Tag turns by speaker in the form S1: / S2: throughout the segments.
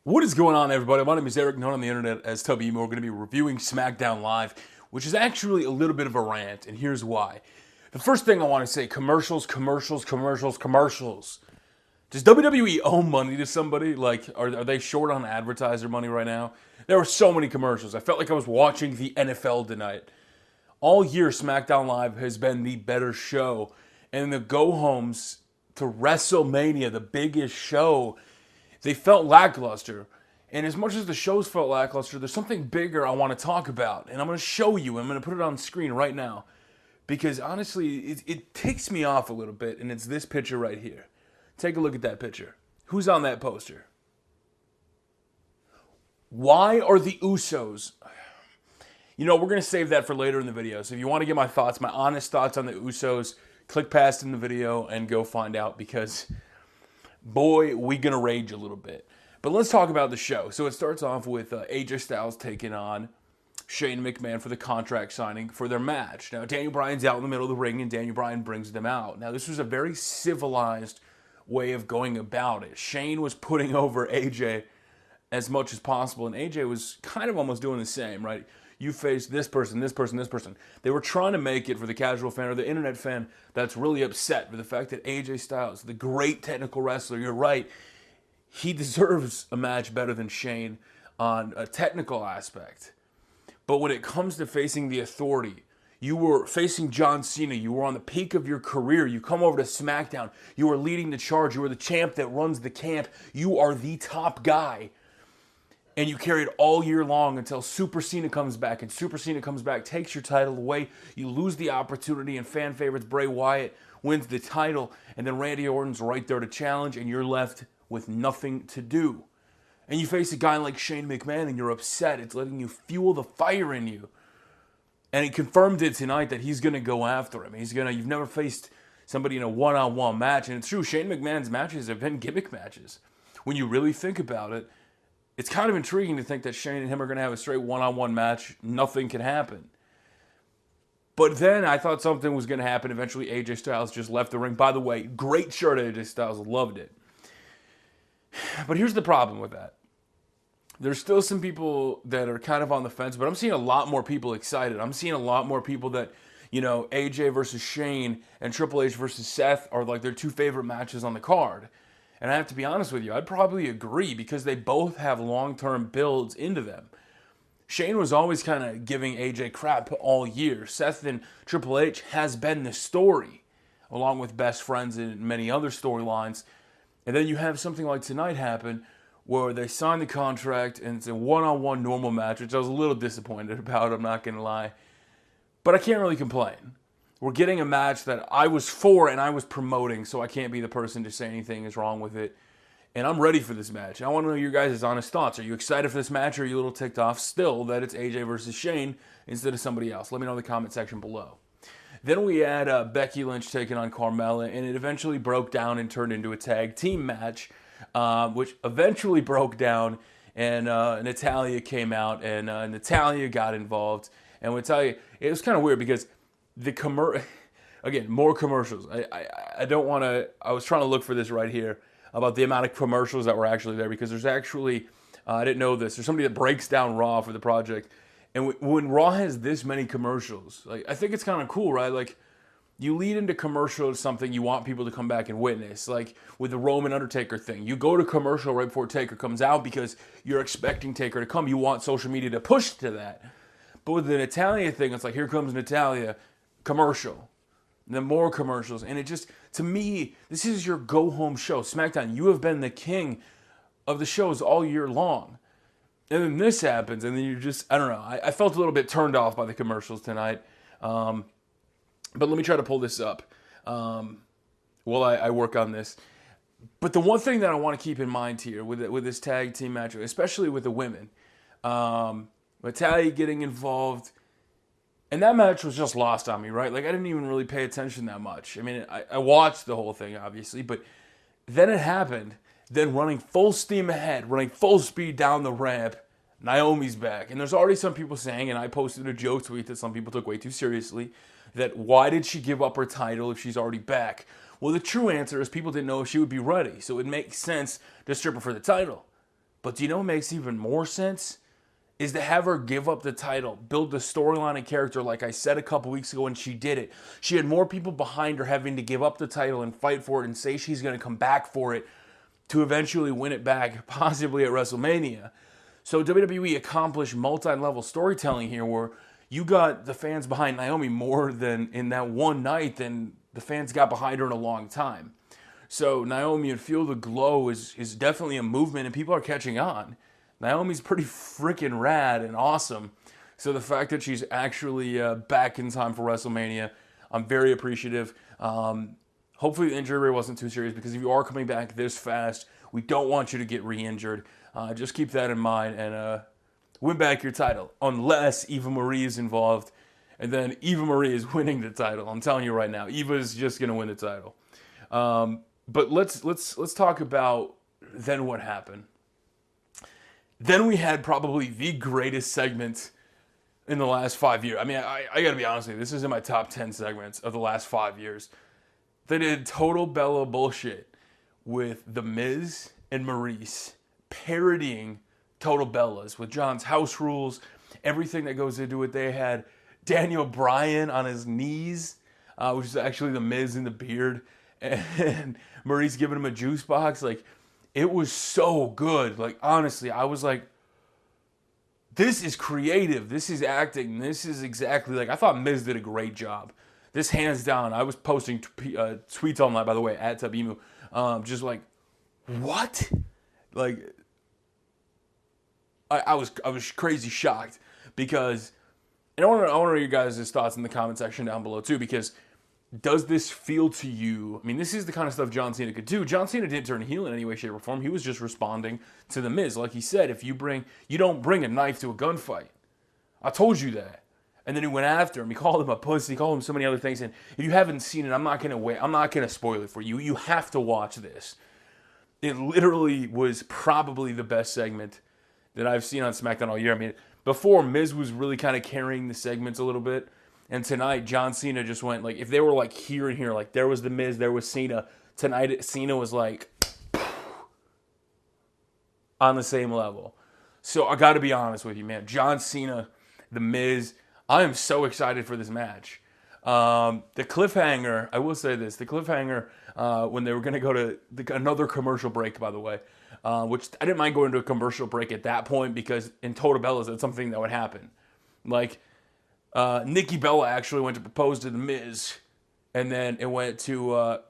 S1: What is going on, everybody? My name is Eric, known on the internet as Tubby Emo. We're going to be reviewing Smackdown Live, which is actually a little bit of a rant, and here's why. The first thing I want to say, commercials. Does WWE owe money to somebody? Like, are they short on advertiser money right now? There were so many commercials. I felt like I was watching the NFL tonight. All year, SmackDown Live has been the better show, and the go-homes to Wrestlemania, the biggest show, they felt lackluster. And as much as the shows felt lackluster, there's something bigger I want to talk about. And I'm going to show you. I'm going to put it on screen right now. Because honestly, it ticks me off a little bit. And it's this picture right here. Take a look at that picture. Who's on that poster? Why are the Usos... You know, we're going to save that for later in the video. So if you want to get my thoughts, my honest thoughts on the Usos, click past in the video and go find out. Because... boy, we gonna rage a little bit. But let's talk about the show. So it starts off with AJ Styles taking on Shane McMahon for the contract signing for their match. Now, Daniel Bryan's out in the middle of the ring, and Daniel Bryan brings them out. Now, this was a very civilized way of going about it. Shane was putting over AJ as much as possible, and AJ was kind of almost doing the same, right? You face this person, this person, this person. They were trying to make it for the casual fan or the internet fan that's really upset with the fact that AJ Styles, the great technical wrestler, you're right, he deserves a match better than Shane on a technical aspect. But when it comes to facing the Authority, you were facing John Cena, you were on the peak of your career, you come over to SmackDown, you were leading the charge, you were the champ that runs the camp, you are the top guy. And you carry it all year long until Super Cena comes back. And Super Cena comes back, takes your title away. You lose the opportunity, and fan favorites Bray Wyatt wins the title. And then Randy Orton's right there to challenge, and you're left with nothing to do. And you face a guy like Shane McMahon, and you're upset. It's letting you fuel the fire in you. And he confirmed it tonight that he's going to go after him. You've never faced somebody in a one-on-one match. And it's true, Shane McMahon's matches have been gimmick matches. When you really think about it, it's kind of intriguing to think that Shane and him are going to have a straight one-on-one match. Nothing can happen. But then I thought something was going to happen. Eventually, AJ Styles just left the ring. By the way, great shirt, AJ Styles. Loved it. But here's the problem with that. There's still some people that are kind of on the fence, but I'm seeing a lot more people excited. I'm seeing a lot more people that, you know, AJ versus Shane and Triple H versus Seth are like their two favorite matches on the card. And I have to be honest with you, I'd probably agree because they both have long-term builds into them. Shane was always kind of giving AJ crap all year. Seth and Triple H has been the story, along with Best Friends and many other storylines. And then you have something like tonight happen where they sign the contract and it's a one-on-one normal match, which I was a little disappointed about, I'm not going to lie. But I can't really complain. We're getting a match that I was for and I was promoting, so I can't be the person to say anything is wrong with it. And I'm ready for this match. I want to know your guys' honest thoughts. Are you excited for this match, or are you a little ticked off still that it's AJ versus Shane instead of somebody else? Let me know in the comment section below. Then we had Becky Lynch taking on Carmella, and it eventually broke down and turned into a tag team match, which eventually broke down, and Natalya came out, and Natalya got involved. And we'll tell you, it was kind of weird because again, more commercials. I don't want to... I was trying to look for this right here about the amount of commercials that were actually there, because there's actually... I didn't know this. There's somebody that breaks down Raw for the project. And when Raw has this many commercials, like, I think it's kind of cool, right? Like, you lead into commercial something you want people to come back and witness. Like with the Roman Undertaker thing. You go to commercial right before Taker comes out because you're expecting Taker to come. You want social media to push to that. But with the Natalya thing, it's like, here comes Natalya... commercial, and then more commercials, and it just, to me, this is your go-home show. SmackDown, you have been the king of the shows all year long, and then this happens, and then you're just, I don't know, I felt a little bit turned off by the commercials tonight, but let me try to pull this up while I work on this. But the one thing that I want to keep in mind here with this tag team match, especially with the women, Natalya getting involved. And that match was just lost on me, right? Like, I didn't even really pay attention that much. I mean, I watched the whole thing, obviously, but then it happened. Then running full steam ahead, running full speed down the ramp, Naomi's back. And there's already some people saying, and I posted a joke tweet that some people took way too seriously, that why did she give up her title if she's already back? Well, the true answer is people didn't know if she would be ready, so it makes sense to strip her for the title. But do you know what makes even more sense? Is to have her give up the title, build the storyline and character like I said a couple weeks ago, and she did it. She had more people behind her having to give up the title and fight for it and say she's going to come back for it to eventually win it back, possibly at WrestleMania. So WWE accomplished multi-level storytelling here where you got the fans behind Naomi more than in that one night than the fans got behind her in a long time. So Naomi and Feel the Glow is definitely a movement, and people are catching on. Naomi's pretty freaking rad and awesome. So the fact that she's actually back in time for WrestleMania, I'm very appreciative. Hopefully the injury rate wasn't too serious, because if you are coming back this fast, we don't want you to get re-injured. Just keep that in mind and win back your title, unless Eva Marie is involved, and then Eva Marie is winning the title. I'm telling you right now, Eva's just gonna win the title. But let's talk about then what happened. Then we had probably the greatest segment in the last 5 years. I mean, I gotta be honest with you, this is in my top 10 segments of the last 5 years. They did Total Bella bullshit with The Miz and Maryse parodying Total Bellas with John's house rules, everything that goes into it. They had Daniel Bryan on his knees, which is actually The Miz in the beard, and Maryse giving him a juice box. Like, it was so good. Like, honestly, I was like, this is creative. This is acting. This is exactly like, I thought Miz did a great job. This hands down. I was posting tweets all night, by the way, at Tabimu. Just like, what? Like, I was crazy shocked because, and I want to know your guys' thoughts in the comment section down below too, because does this feel to you? I mean, this is the kind of stuff John Cena could do. John Cena didn't turn heel in any way, shape, or form. He was just responding to The Miz. Like he said, if you don't bring a knife to a gunfight. I told you that. And then he went after him. He called him a pussy. He called him so many other things. And if you haven't seen it, I'm not gonna spoil it for you. You have to watch this. It literally was probably the best segment that I've seen on SmackDown all year. I mean, before, Miz was really kind of carrying the segments a little bit. And tonight, John Cena just went, like, if they were, like, here and here, like, there was The Miz, there was Cena. Tonight, Cena was, like, on the same level. So, I got to be honest with you, man. John Cena, The Miz, I am so excited for this match. The cliffhanger, I will say this, the cliffhanger, when they were going to go to another commercial break, by the way, which I didn't mind going to a commercial break at that point, because in Total Bellas, that's something that would happen. Like, Nikki Bella actually went to propose to The Miz, and then it went to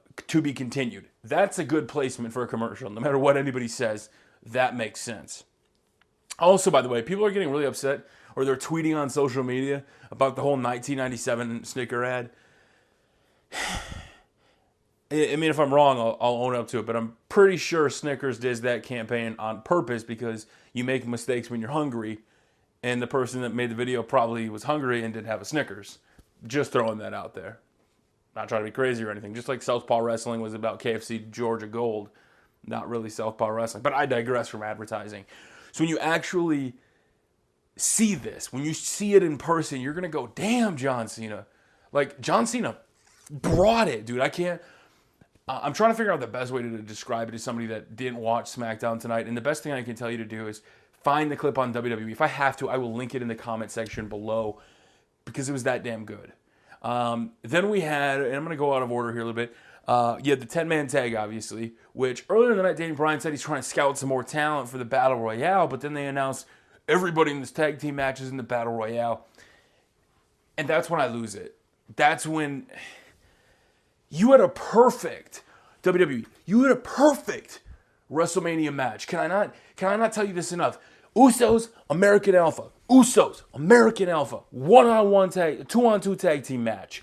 S1: be continued. That's a good placement for a commercial. No matter what anybody says, that makes sense. Also, by the way, people are getting really upset, or they're tweeting on social media about the whole 1997 Snicker ad. I mean, if I'm wrong, I'll own up to it, but I'm pretty sure Snickers did that campaign on purpose, because you make mistakes when you're hungry, and the person that made the video probably was hungry and didn't have a Snickers. Just throwing that out there. Not trying to be crazy or anything. Just like Southpaw Wrestling was about KFC Georgia Gold. Not really Southpaw Wrestling. But I digress from advertising. So when you actually see this, when you see it in person, you're going to go, damn, John Cena. Like, John Cena brought it, dude. I'm trying to figure out the best way to describe it to somebody that didn't watch SmackDown tonight. And the best thing I can tell you to do is find the clip on WWE. If I have to, I will link it in the comment section below, because it was that damn good. Then we had, and I'm going to go out of order here a little bit. You had the 10-man tag, obviously, which earlier in the night, Daniel Bryan said he's trying to scout some more talent for the Battle Royale, but then they announced everybody in this tag team match is in the Battle Royale. And that's when I lose it. That's when you had a perfect WWE. You had a perfect WrestleMania match. Can I not tell you this enough? Usos, American Alpha. Usos, American Alpha. 1-on-1 tag, 2-on-2 tag team match.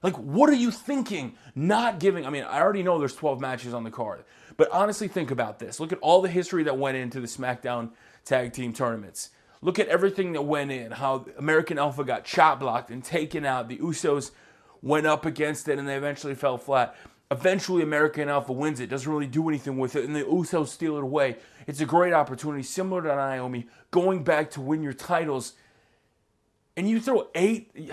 S1: Like, what are you thinking? Not giving, I mean, I already know there's 12 matches on the card, but honestly, think about this. Look at all the history that went into the SmackDown tag team tournaments. Look at everything that went in, how American Alpha got chop blocked and taken out. The Usos went up against it and they eventually fell flat. Eventually, American Alpha wins it, doesn't really do anything with it, and the Usos steal it away. It's a great opportunity, similar to Naomi, going back to win your titles. And you throw 8...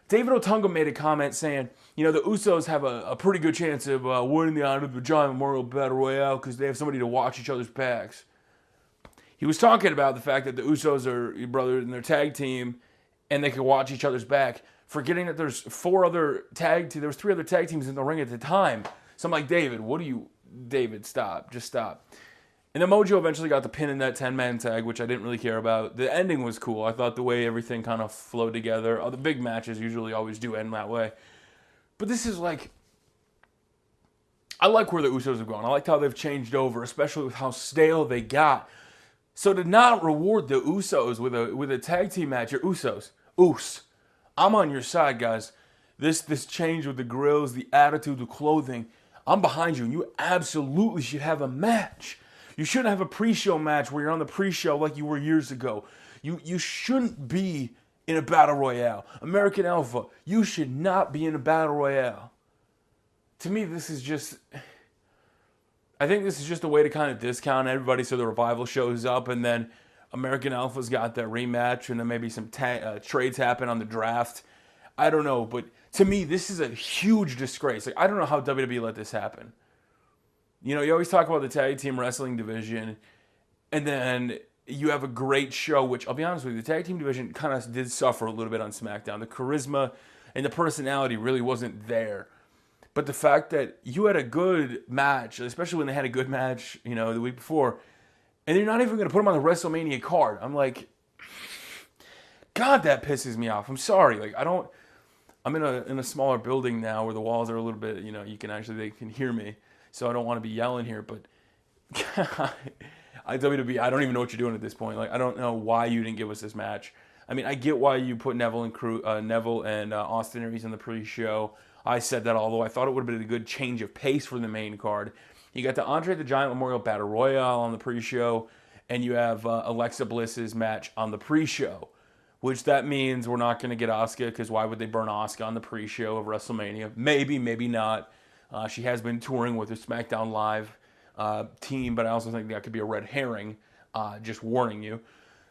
S1: David Otunga made a comment saying, you know, the Usos have a pretty good chance of winning the Honor of the Giant Memorial Battle Royale because they have somebody to watch each other's backs. He was talking about the fact that the Usos are brothers in their tag team and they can watch each other's back, forgetting that there's there was 3 other tag teams in the ring at the time. So I'm like, David, stop. Just stop. And then Mojo eventually got the pin in that 10-man tag, which I didn't really care about. The ending was cool. I thought the way everything kind of flowed together. The big matches usually always do end that way. But this is like, I like where the Usos have gone. I liked how they've changed over, especially with how stale they got. So to not reward the Usos with a tag team match, your Usos, I'm on your side, guys. This change with the grills, the attitude, the clothing, I'm behind you, and you absolutely should have a match. You shouldn't have a pre-show match where you're on the pre-show like you were years ago. You shouldn't be in a battle royale. American Alpha, you should not be in a battle royale. To me, I think this is just a way to kind of discount everybody so the Revival shows up, and then American Alpha's got that rematch, and then maybe some trades happen on the draft. I don't know, but to me, this is a huge disgrace. Like, I don't know how WWE let this happen. You know, you always talk about the tag team wrestling division, and then you have a great show, which I'll be honest with you, the tag team division kind of did suffer a little bit on SmackDown. The charisma and the personality really wasn't there. But the fact that you had a good match, especially when they had a good match, you know, the week before, and you're not even going to put them on the WrestleMania card. I'm like, God, that pisses me off. I'm sorry. Like, I'm in a smaller building now where the walls are a little bit, you know, they can hear me. So I don't want to be yelling here, but WWE, I don't even know what you're doing at this point. Like, I don't know why you didn't give us this match. I mean, I get why you put Neville and Austin Aries in the pre-show. I said that, although I thought it would have been a good change of pace for the main card. You got the Andre the Giant Memorial Battle Royale on the pre-show, and you have Alexa Bliss's match on the pre-show, which that means we're not going to get Asuka, because why would they burn Asuka on the pre-show of WrestleMania? Maybe, maybe not. She has been touring with the Smackdown Live team, but I also think that could be a red herring, just warning you.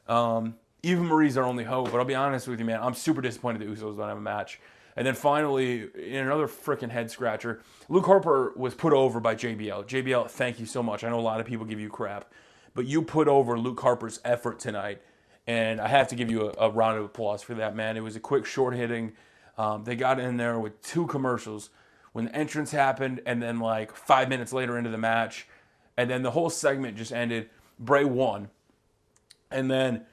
S1: Even Maryse our only hope, but I'll be honest with you, man, I'm super disappointed the Usos don't have a match. And then finally, in another freaking head scratcher, Luke Harper was put over by JBL. JBL, thank you so much. I know a lot of people give you crap, but you put over Luke Harper's effort tonight, and I have to give you a round of applause for that, man. It was a quick, short hitting. They got in there with 2 commercials when the entrance happened, and then like 5 minutes later into the match, and then the whole segment just ended. Bray won, and then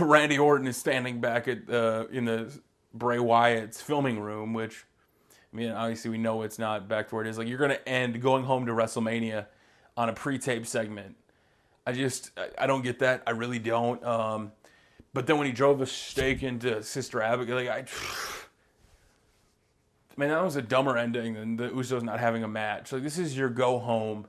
S1: Randy Orton is standing back in the Bray Wyatt's filming room, which, I mean, obviously we know it's not back to where it is. Like, you're going to end going home to WrestleMania on a pre-tape segment. I don't get that. I really don't. But then when he drove the stake into Sister Abigail, like, man, that was a dumber ending than the Usos not having a match. Like, this is your go home.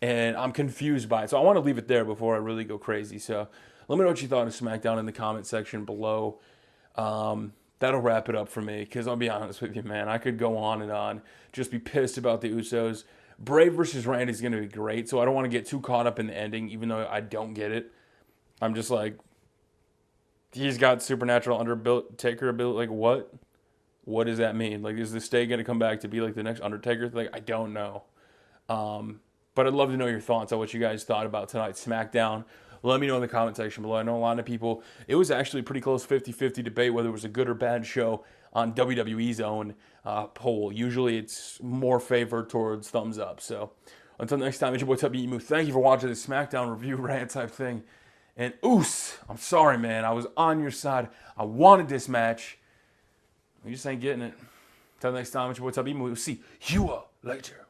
S1: And I'm confused by it. So I want to leave it there before I really go crazy. So let me know what you thought of SmackDown in the comment section below. That'll wrap it up for me, because I'll be honest with you, man, I could go on and on, just be pissed about the Usos. Bray versus Randy is going to be great, so I don't want to get too caught up in the ending, even though I don't get it. I'm just like, he's got supernatural Undertaker ability. Like, what? What does that mean? Like, is the stake going to come back to be like the next Undertaker? Like, I don't know. But I'd love to know your thoughts on what you guys thought about tonight's SmackDown. Let me know in the comment section below. I know a lot of people, it was actually a pretty close 50-50 debate whether it was a good or bad show on WWE's own poll. Usually it's more favored towards thumbs up. So until next time, it's your boy Tubby Emu. Thank you for watching this SmackDown review rant type thing. And I'm sorry, man. I was on your side. I wanted this match. We just ain't getting it. Until next time, it's your boy Tubby Emu. We'll see you later.